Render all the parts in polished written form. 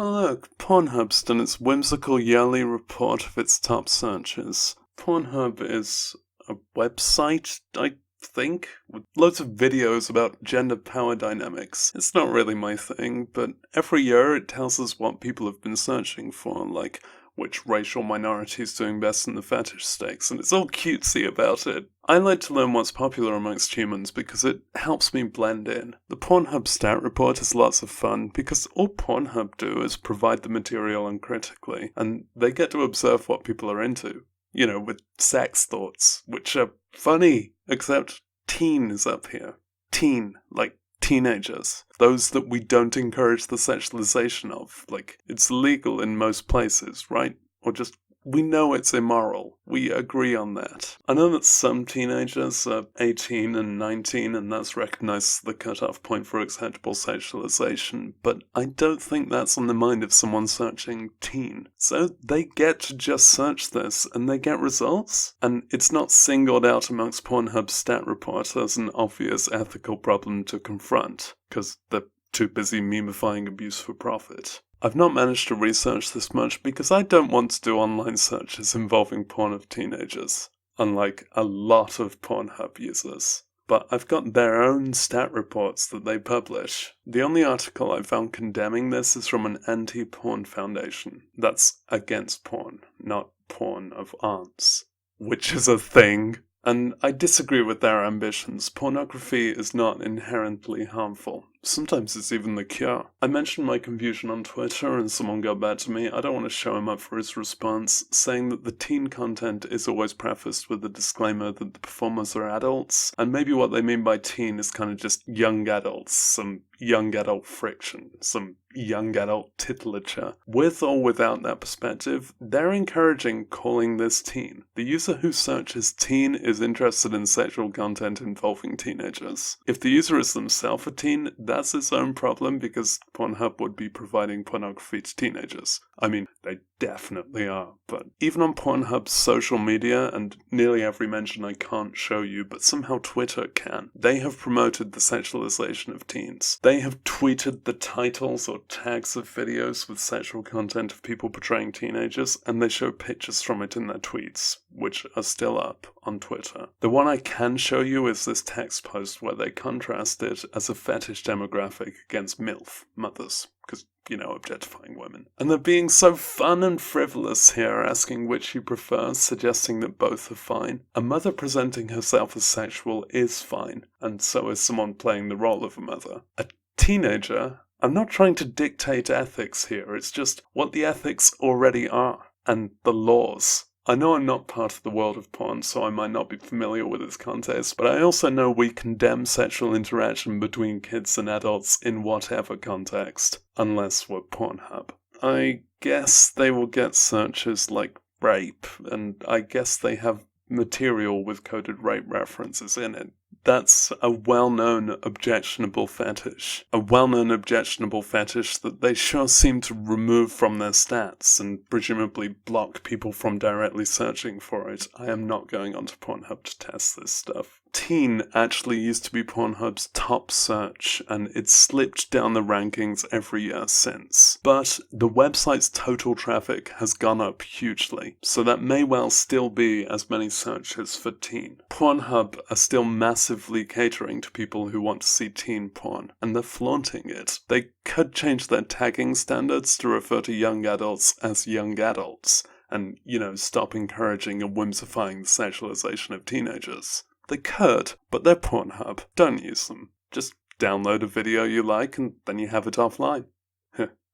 Oh look, Pornhub's done its whimsical yearly report of its top searches. Pornhub is a website, I think, with loads of videos about gender power dynamics. It's not really my thing, but every year it tells us what people have been searching for, like which racial minority is doing best in the fetish stakes, and it's all cutesy about it. I like to learn what's popular amongst humans because it helps me blend in. The Pornhub stat report is lots of fun because all Pornhub do is provide the material uncritically, and they get to observe what people are into. You know, with sex thoughts, which are funny, except teen is up here. Teen, like teenagers. Those that we don't encourage the sexualization of. Like, it's legal in most places, right? Or just, we know it's immoral. We agree on that. I know that some teenagers are 18 and 19 and that's recognized as the cutoff point for acceptable sexualization, but I don't think that's on the mind of someone searching teen. So they get to just search this and they get results. And it's not singled out amongst Pornhub's stat report as an obvious ethical problem to confront, because they're too busy memifying abuse for profit. I've not managed to research this much because I don't want to do online searches involving porn of teenagers, unlike a lot of Pornhub users. But I've got their own stat reports that they publish. The only article I found condemning this is from an anti-porn foundation. That's against porn, not porn of aunts, which is a thing. And I disagree with their ambitions. Pornography is not inherently harmful. Sometimes it's even the cure. I mentioned my confusion on Twitter and someone got back to me. I don't want to show him up for his response, saying that the teen content is always prefaced with a disclaimer that the performers are adults, and maybe what they mean by teen is kind of just young adults, some young adult friction, some young adult titulature. With or without that perspective, they're encouraging calling this teen. The user who searches teen is interested in sexual content involving teenagers. If the user is themselves a teen, that's its own problem because Pornhub would be providing pornography to teenagers. I mean, they definitely are, but even on Pornhub's social media, and nearly every mention I can't show you, but somehow Twitter can, they have promoted the sexualization of teens. They have tweeted the titles or tags of videos with sexual content of people portraying teenagers, and they show pictures from it in their tweets, which are still up on Twitter. The one I can show you is this text post where they contrast it as a fetish demographic against MILF mothers, because, you know, objectifying women. And they're being so fun and frivolous here, asking which you prefer, suggesting that both are fine. A mother presenting herself as sexual is fine, and so is someone playing the role of a mother. A teenager, I'm not trying to dictate ethics here, it's just what the ethics already are, and the laws. I know I'm not part of the world of porn, so I might not be familiar with its context, but I also know we condemn sexual interaction between kids and adults in whatever context, unless we're Pornhub. I guess they will get searches like rape, and I guess they have material with coded rape references in it. That's a well-known objectionable fetish. A well-known objectionable fetish that they sure seem to remove from their stats and presumably block people from directly searching for it. I am not going onto Pornhub to test this stuff. Teen actually used to be Pornhub's top search, and it's slipped down the rankings every year since. But the website's total traffic has gone up hugely, so that may well still be as many searches for teen. Pornhub are still massively catering to people who want to see teen porn, and they're flaunting it. They could change their tagging standards to refer to young adults as young adults, and, you know, stop encouraging and whimsifying the sexualization of teenagers. They could, but they're Pornhub. Don't use them. Just download a video you like and then you have it offline.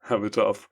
Have it off.